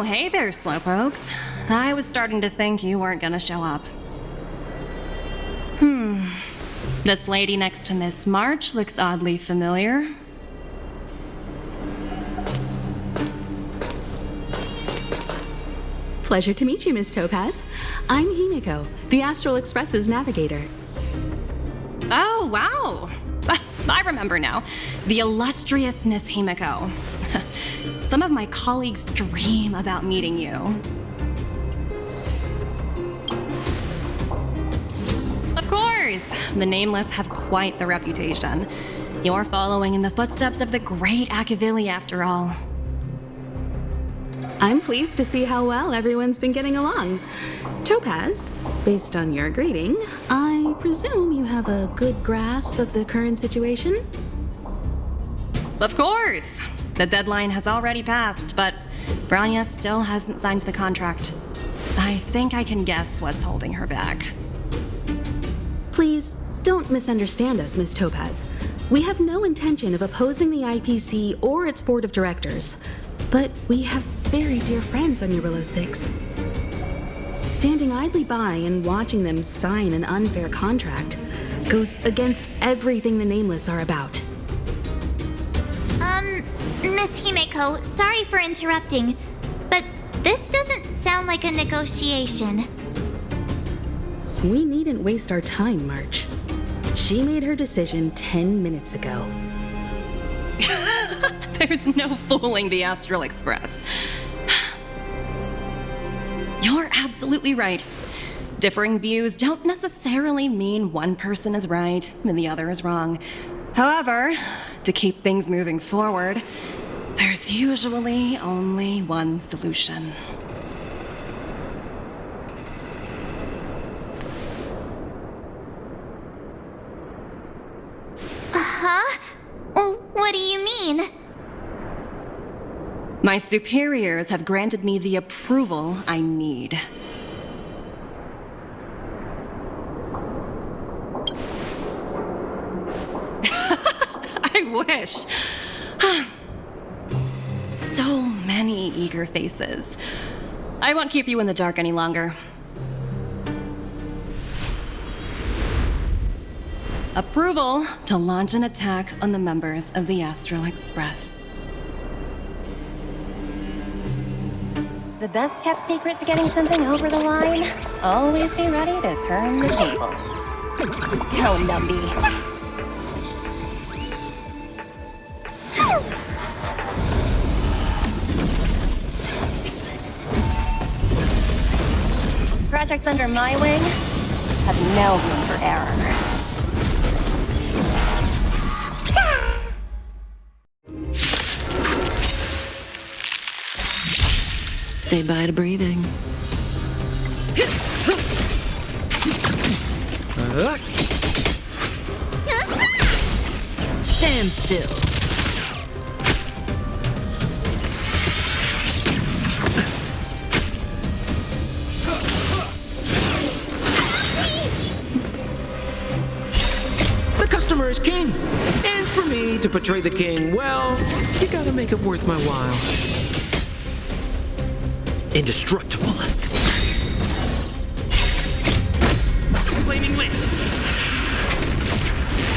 Oh, hey there, slowpokes. I was starting to think you weren't gonna show up. This lady next to Miss March looks oddly familiar. Pleasure to meet you, Miss Topaz. I'm Himiko, the Astral Express's navigator. Oh, wow. I remember now. The illustrious Miss Himiko. Some of my colleagues dream about meeting you. Of course! The Nameless have quite the reputation. You're following in the footsteps of the great Akavili, after all. I'm pleased to see how well everyone's been getting along. Topaz, based on your greeting, I presume you have a good grasp of the current situation? Of course! The deadline has already passed, but Branya still hasn't signed the contract. I think I can guess what's holding her back. Please, don't misunderstand us, Miss Topaz. We have no intention of opposing the IPC or its board of directors, but we have very dear friends on Eurillo 6. Standing idly by and watching them sign an unfair contract goes against everything the Nameless are about. Miss Himeko, sorry for interrupting, but this doesn't sound like a negotiation. We needn't waste our time, March. She made her decision 10 minutes ago. There's no fooling the Astral Express. You're absolutely right. Differing views don't necessarily mean one person is right and the other is wrong. However, to keep things moving forward, there's usually only one solution. Huh? What do you mean? My superiors have granted me the approval I need. I wish. So many eager faces. I won't keep you in the dark any longer. Approval to launch an attack on the members of the Astral Express. The best kept secret to getting something over the line? Always be ready to turn the tables. Go, Numby. Projects under my wing have no room for error. Say bye to breathing. Stand still. The customer is king. And for me to portray the king, well, you gotta make it worth my while. Indestructible. Flaming lance.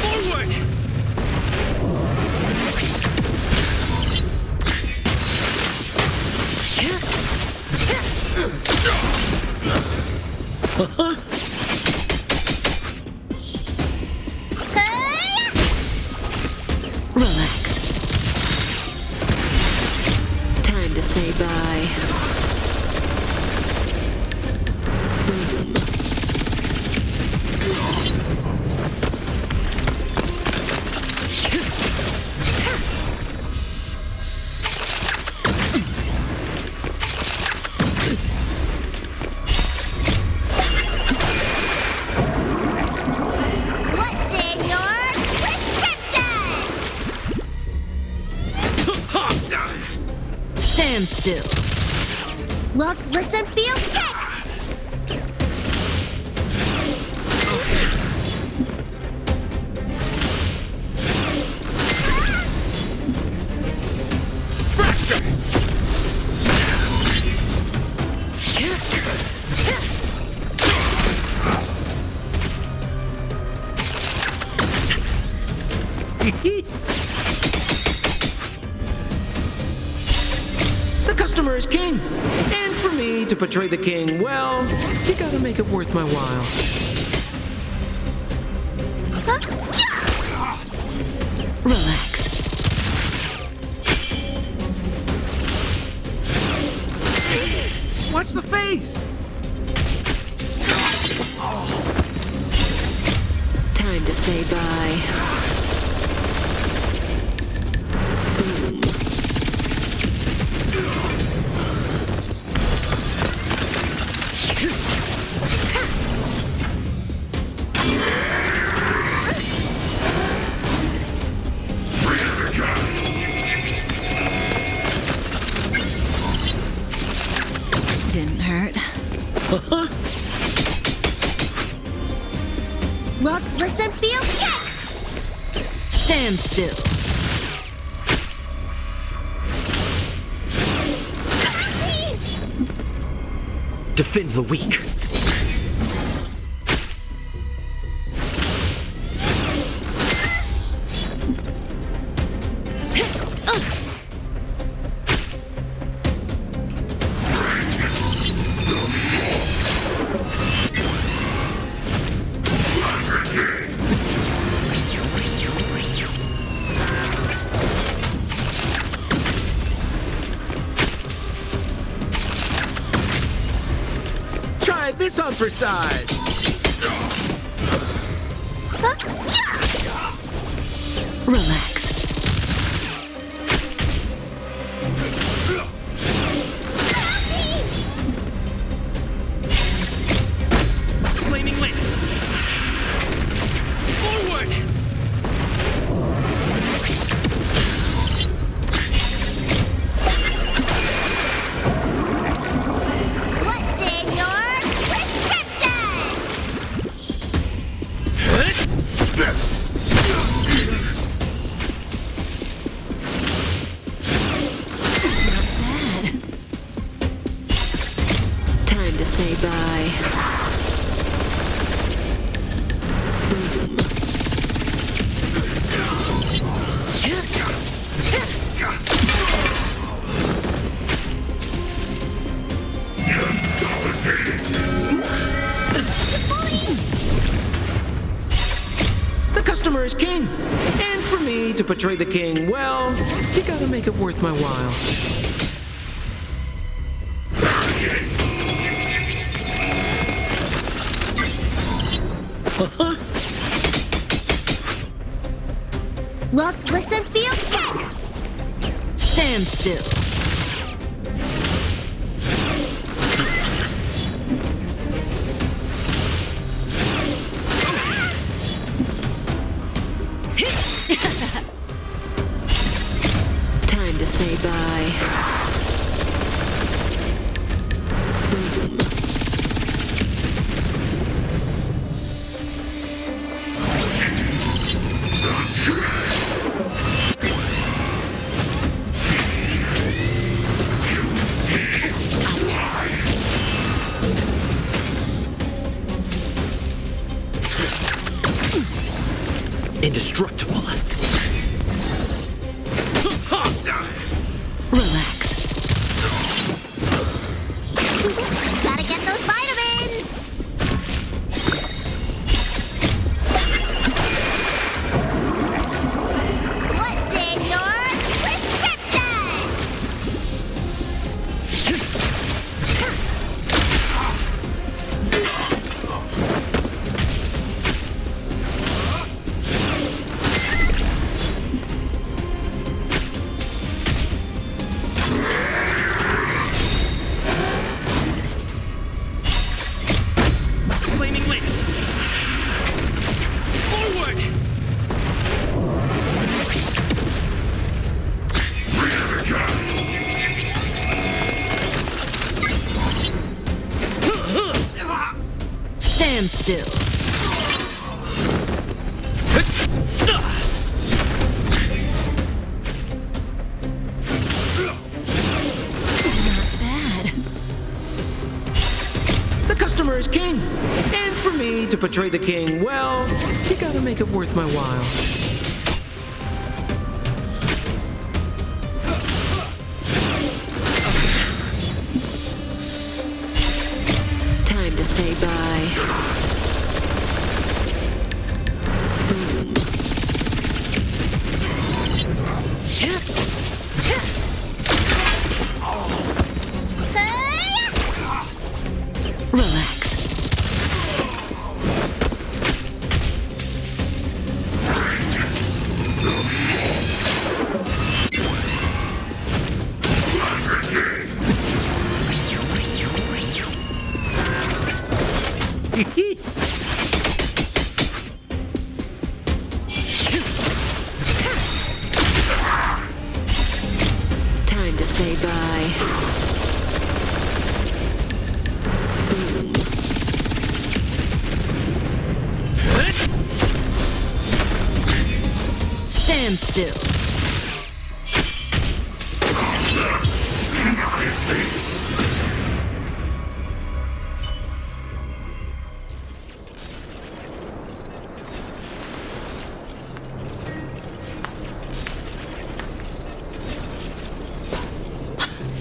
Forward! Relax. Time to say bye. What's in your prescription? Stand still. Look, listen, feel, kick! The customer is king. And for me to portray the king, well, you gotta make it worth my while. Relax. Watch the face! Time to say bye. Boom. Didn't hurt. Look, listen, feel, kick! Stand still. Defend the weak. Try this on for size. Relax. Flaming lance. Forward! What's in your prescription? Time to say bye. Boom. The customer is king. And for me to portray the king, well, you gotta make it worth my while. Look, listen, feel, kick! Stand still. Time to say bye. Boom. Indestructible. Relax. Gotta get those vitamins! What's in your prescription? Flaming lance. Forward! Stand still. The customer is king. And for me to portray the king, well, you gotta make it worth my while. Say bye. Boom. Stand still.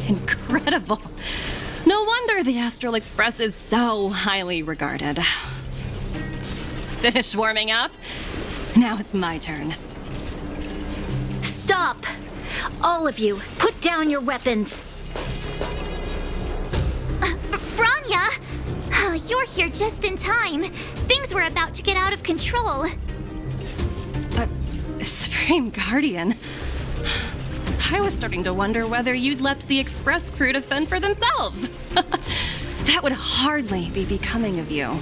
Incredible. No wonder the Astral Express is so highly regarded. Finished warming up? Now it's my turn. Stop! All of you, put down your weapons. Branya! You're here just in time. Things were about to get out of control. Supreme Guardian. I was starting to wonder whether you'd left the Express crew to fend for themselves. That would hardly be becoming of you.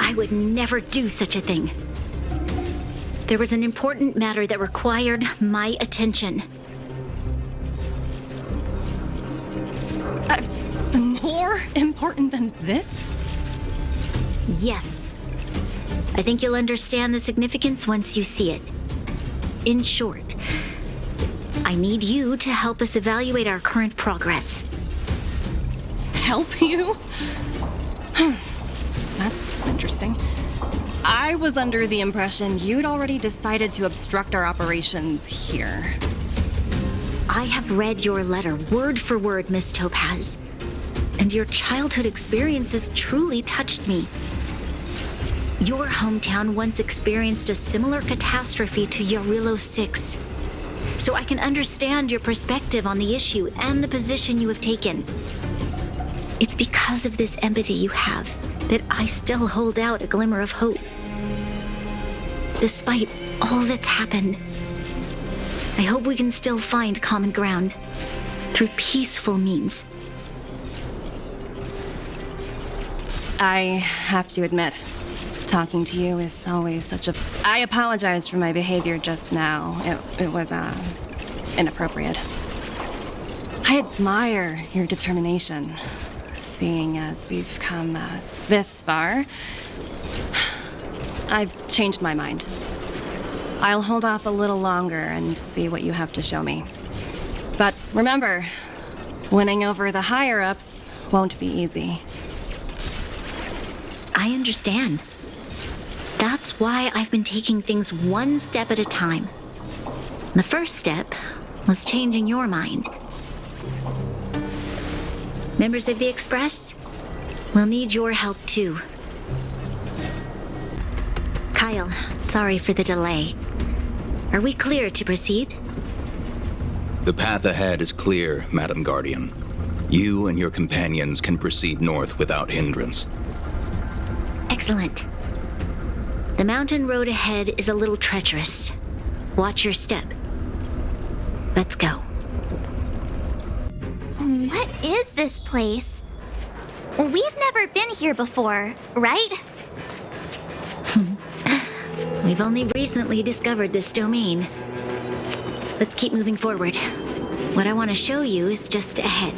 I would never do such a thing. There was an important matter that required my attention. More important than this? Yes. I think you'll understand the significance once you see it. In short, I need you to help us evaluate our current progress. Help you? That's interesting. I was under the impression you'd already decided to obstruct our operations here. I have read your letter word for word, Miss Topaz. And your childhood experiences truly touched me. Your hometown once experienced a similar catastrophe to Yarilo 6. So I can understand your perspective on the issue and the position you have taken. It's because of this empathy you have that I still hold out a glimmer of hope. Despite all that's happened, I hope we can still find common ground through peaceful means. I have to admit, talking to you is always such a... I apologize for my behavior just now. It was, inappropriate. I admire your determination, seeing as we've come, this far. I've changed my mind. I'll hold off a little longer and see what you have to show me. But remember, winning over the higher-ups won't be easy. I understand. That's why I've been taking things one step at a time. The first step was changing your mind. Members of the Express, we'll need your help too. Kyle, sorry for the delay. Are we clear to proceed? The path ahead is clear, Madam Guardian. You and your companions can proceed north without hindrance. Excellent. The mountain road ahead is a little treacherous. Watch your step. Let's go. What is this place? We've never been here before, right? We've only recently discovered this domain. Let's keep moving forward. What I want to show you is just ahead.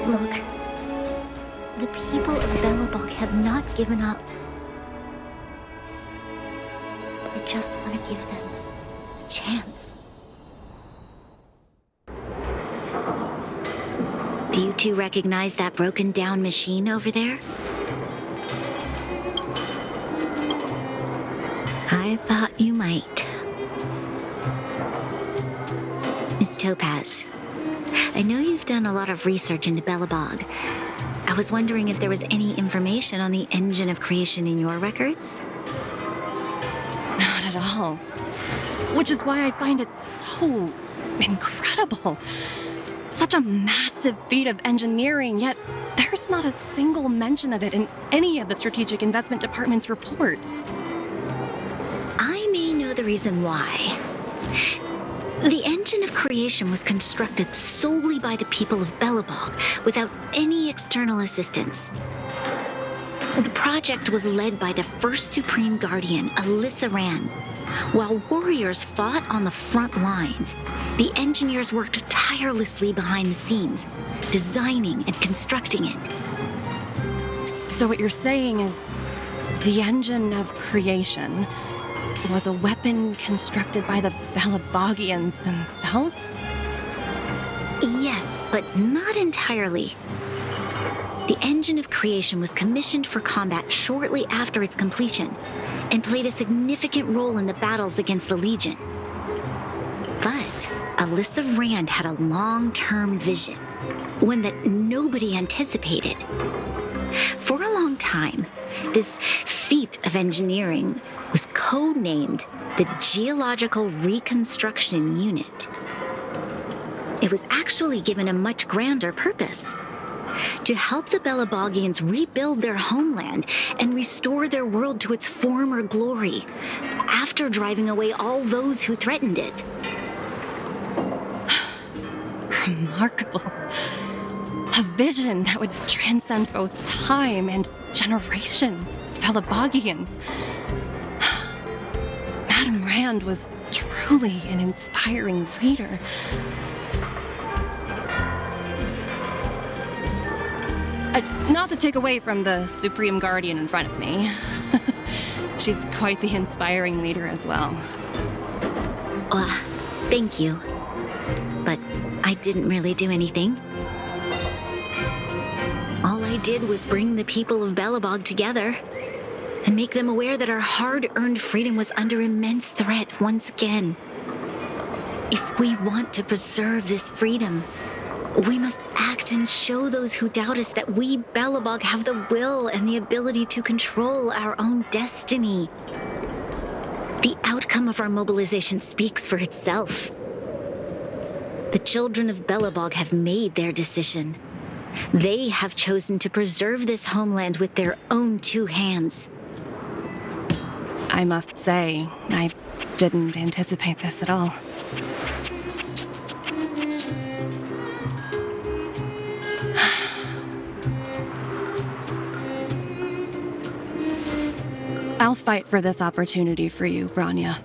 Look, the people of Belobog have not given up. I just want to give them a chance. Do you two recognize that broken down machine over there? I thought you might. Miss Topaz, I know you've done a lot of research into Belobog. I was wondering if there was any information on the engine of creation in your records? Not at all. Which is why I find it so incredible. Such a massive feat of engineering, yet there's not a single mention of it in any of the Strategic Investment Department's reports. I the reason why. The engine of creation was constructed solely by the people of Belobog, without any external assistance. The project was led by the first Supreme Guardian, Alyssa Rand. While warriors fought on the front lines, the engineers worked tirelessly behind the scenes, designing and constructing it. So what you're saying is the engine of creation was a weapon constructed by the Belabogians themselves? Yes, but not entirely. The engine of creation was commissioned for combat shortly after its completion, and played a significant role in the battles against the Legion. But Alyssa Rand had a long-term vision, one that nobody anticipated. For a long time, this feat of engineering was codenamed the Geological Reconstruction Unit. It was actually given a much grander purpose: to help the Belabogians rebuild their homeland and restore their world to its former glory, after driving away all those who threatened it. Remarkable. A vision that would transcend both time and generations of Belabogians. Madame Rand was truly an inspiring leader. Not to take away from the Supreme Guardian in front of me. She's quite the inspiring leader as well. Thank you. But I didn't really do anything. All I did was bring the people of Belobog together and make them aware that our hard-earned freedom was under immense threat once again. If we want to preserve this freedom, we must act and show those who doubt us that we Belobog have the will and the ability to control our own destiny. The outcome of our mobilization speaks for itself. The children of Belobog have made their decision. They have chosen to preserve this homeland with their own two hands. I must say, I didn't anticipate this at all. I'll fight for this opportunity for you, Branya.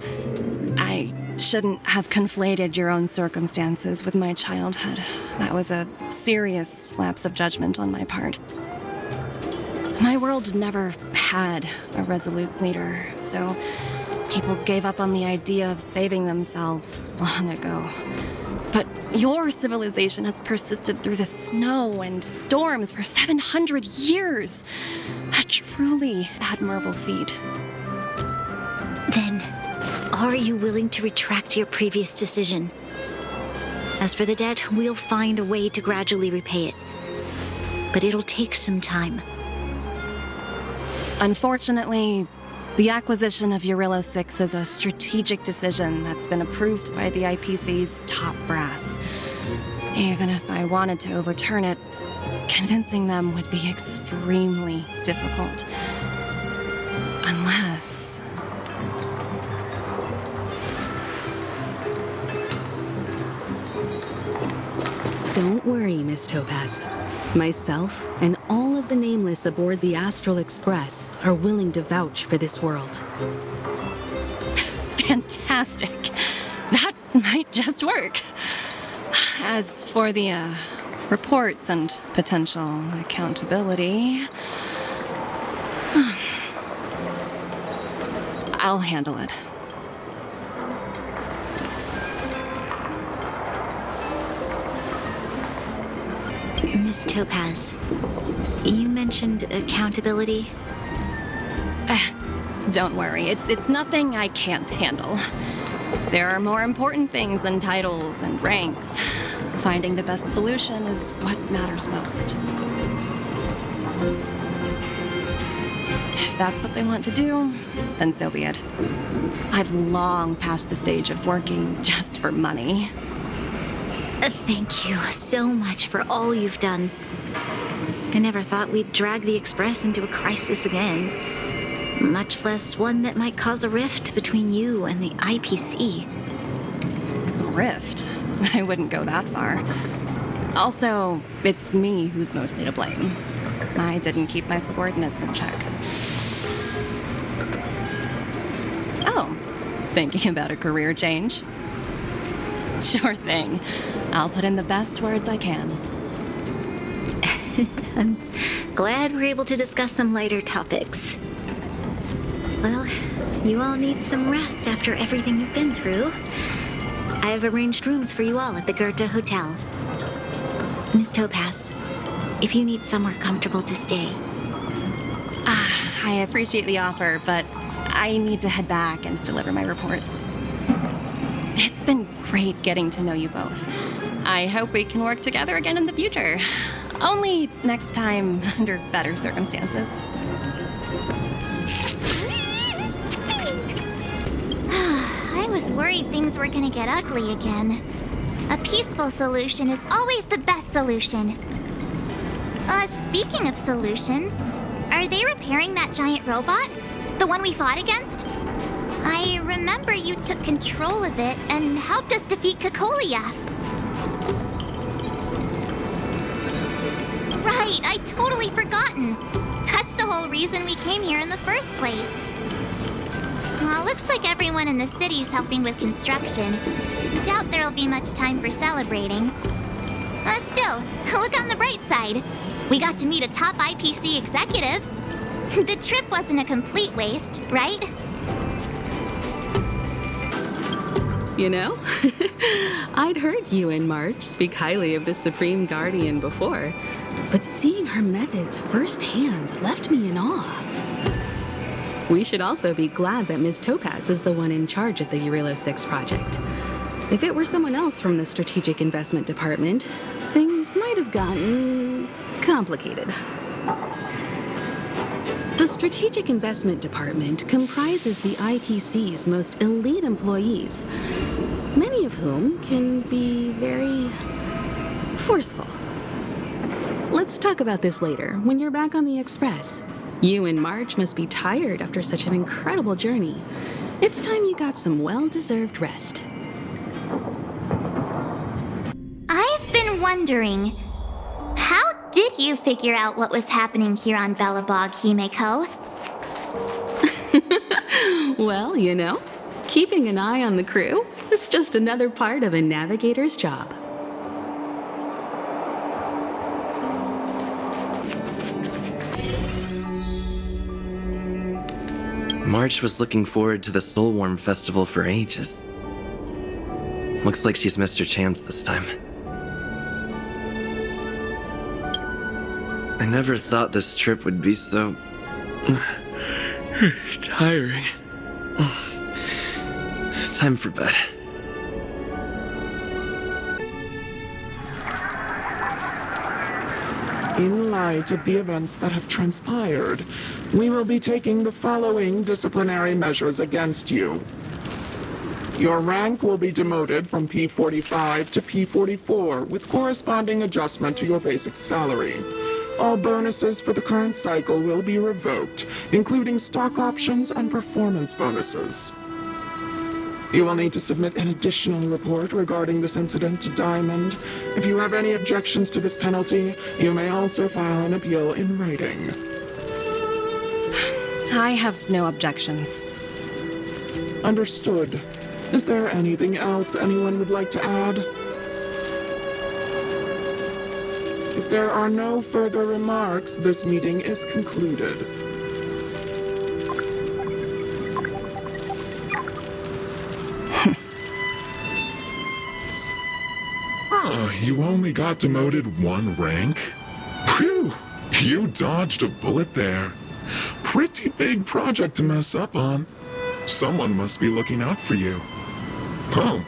I shouldn't have conflated your own circumstances with my childhood. That was a serious lapse of judgment on my part. My world never had a resolute leader, so people gave up on the idea of saving themselves long ago. But your civilization has persisted through the snow and storms for 700 years. A truly admirable feat. Then, are you willing to retract your previous decision? As for the debt, we'll find a way to gradually repay it. But it'll take some time. Unfortunately, the acquisition of Urilo 6 is a strategic decision that's been approved by the IPC's top brass. Even if I wanted to overturn it, convincing them would be extremely difficult. Unless... Don't worry, Miss Topaz. Myself and all of the nameless aboard the Astral Express are willing to vouch for this world. Fantastic. That might just work. As for the, reports and potential accountability... I'll handle it. Miss Topaz, you mentioned accountability. Don't worry, it's nothing I can't handle. There are more important things than titles and ranks. Finding the best solution is what matters most. If that's what they want to do, then so be it. I've long passed the stage of working just for money. Thank you so much for all you've done. I never thought we'd drag the Express into a crisis again. much less one that might cause a rift between you and the IPC. Rift? I wouldn't go that far. Also, it's me who's mostly to blame. I didn't keep my subordinates in check. Oh, thinking about a career change? Sure thing. I'll put in the best words I can. I'm glad we're able to discuss some lighter topics. Well, you all need some rest after everything you've been through. I have arranged rooms for you all at the Goethe Hotel. Miss Topaz, if you need somewhere comfortable to stay. I appreciate the offer, but I need to head back and deliver my reports. It's been great getting to know you both. I hope we can work together again in the future. Only next time under better circumstances. I was worried things were gonna get ugly again. A peaceful solution is always the best solution. Speaking of solutions, are they repairing that giant robot? The one we fought against? I remember you took control of it and helped us defeat Cocolia. Right, I'd totally forgotten. That's the whole reason we came here in the first place. Well, looks like everyone in the city's helping with construction. Doubt there'll be much time for celebrating. Still, look on the bright side. We got to meet a top IPC executive. The trip wasn't a complete waste, right? You know, I'd heard you and March speak highly of the Supreme Guardian before, but seeing her methods firsthand left me in awe. We should also be glad that Ms. Topaz is the one in charge of the Eurilo 6 project. If it were someone else from the Strategic Investment Department, things might have gotten complicated. The Strategic Investment Department comprises the IPC's most elite employees, many of whom can be very forceful. Let's talk about this later, when you're back on the Express. You and March must be tired after such an incredible journey. It's time you got some well-deserved rest. I've been wondering, how did you figure out what was happening here on Belobog, Himeko? Well, you know, keeping an eye on the crew is just another part of a navigator's job. March was looking forward to the Soulwarm Festival for ages. Looks like she's missed her chance this time. I never thought this trip would be so tiring. Time for bed. In light of the events that have transpired, we will be taking the following disciplinary measures against you. Your rank will be demoted from P45 to P44 with corresponding adjustment to your basic salary. All bonuses for the current cycle will be revoked, including stock options and performance bonuses. You will need to submit an additional report regarding this incident to Diamond. If you have any objections to this penalty, you may also file an appeal in writing. I have no objections. Understood. Is there anything else anyone would like to add? If there are no further remarks, this meeting is concluded. You only got demoted one rank? Phew, you dodged a bullet there. Pretty big project to mess up on. Someone must be looking out for you. Oh,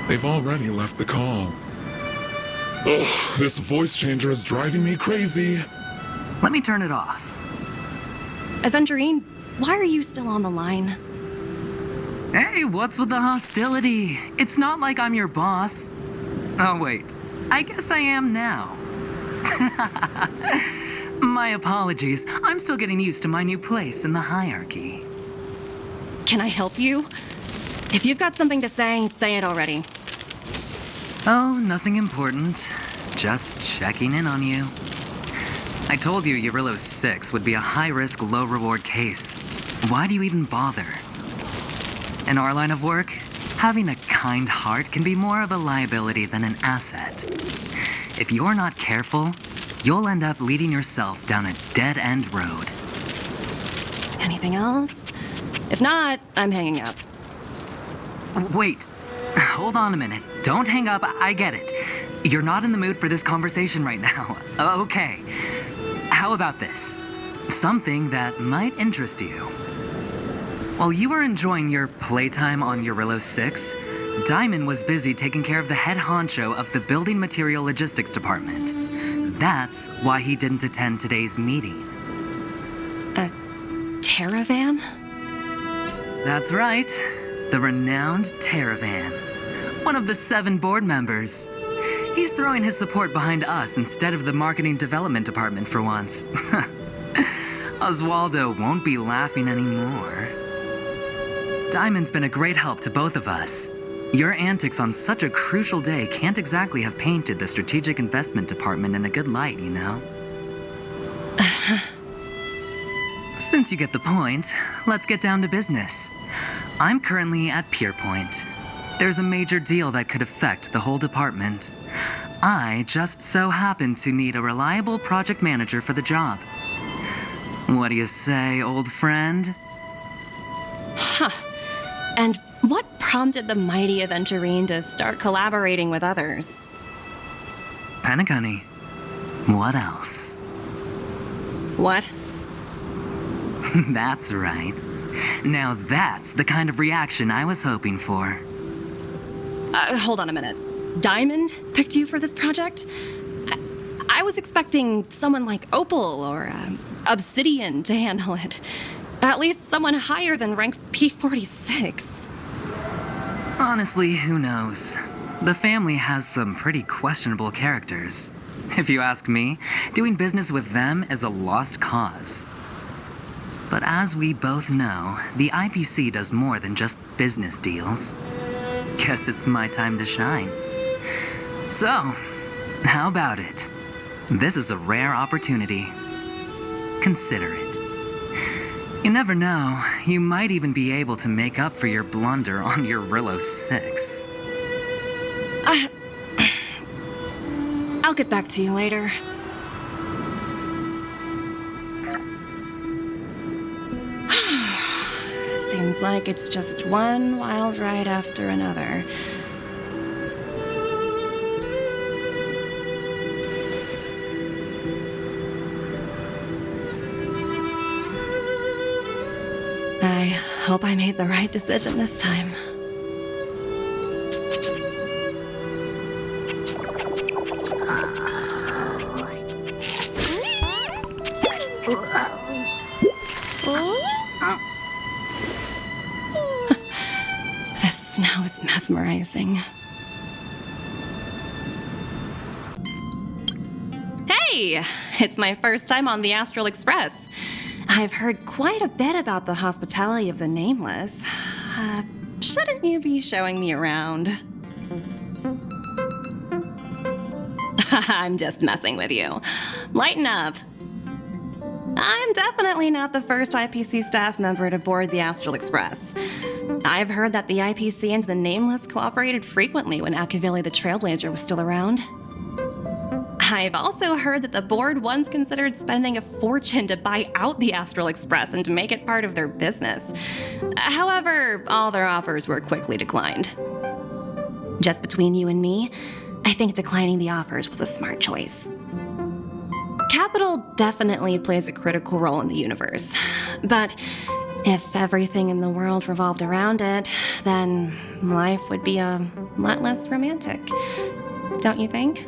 they've already left the call. Ugh, this voice changer is driving me crazy. Let me turn it off. Aventurine, why are you still on the line? Hey, what's with the hostility? It's not like I'm your boss. Oh, wait. I guess I am now. My apologies. I'm still getting used to my new place in the hierarchy. Can I help you? If you've got something to say it already. Oh, nothing important. Just checking in on you. I told you Eurylos 6 would be a high-risk, low-reward case. Why do you even bother? In our line of work, having a kind heart can be more of a liability than an asset. If you're not careful, you'll end up leading yourself down a dead-end road. Anything else? If not, I'm hanging up. Wait, hold on a minute. Don't hang up, I get it. You're not in the mood for this conversation right now. Okay. How about this? Something that might interest you. While you were enjoying your playtime on Eurylos 6, Diamond was busy taking care of the head honcho of the Building Material Logistics Department. That's why he didn't attend today's meeting. A Terravan? That's right. The renowned Terravan. One of the 7 board members. He's throwing his support behind us instead of the Marketing Development Department for once. Oswaldo won't be laughing anymore. Diamond's been a great help to both of us. Your antics on such a crucial day can't exactly have painted the Strategic Investment Department in a good light, you know? Since you get the point, let's get down to business. I'm currently at Pierpoint. There's a major deal that could affect the whole department. I just so happen to need a reliable project manager for the job. What do you say, old friend? Huh. And what prompted the mighty Aventurine to start collaborating with others? Penacony. What else? What? That's right. Now that's the kind of reaction I was hoping for. Hold on a minute. Diamond picked you for this project? I was expecting someone like Opal or Obsidian to handle it. At least someone higher than rank P46. Honestly, who knows? The family has some pretty questionable characters. If you ask me, doing business with them is a lost cause. But as we both know, the IPC does more than just business deals. Guess it's my time to shine. So, how about it? This is a rare opportunity. Consider it. You never know, you might even be able to make up for your blunder on your Eurylos 6. I'll get back to you later. Seems like it's just one wild ride after another. I hope I made the right decision this time. The snow is mesmerizing. Hey! It's my first time on the Astral Express. I've heard quite a bit about the hospitality of the Nameless. Shouldn't you be showing me around? I'm just messing with you. Lighten up. I'm definitely not the first IPC staff member to board the Astral Express. I've heard that the IPC and the Nameless cooperated frequently when Akavili the Trailblazer was still around. I've also heard that the board once considered spending a fortune to buy out the Astral Express and to make it part of their business. However, all their offers were quickly declined. Just between you and me, I think declining the offers was a smart choice. Capital definitely plays a critical role in the universe, but if everything in the world revolved around it, then life would be a lot less romantic. Don't you think?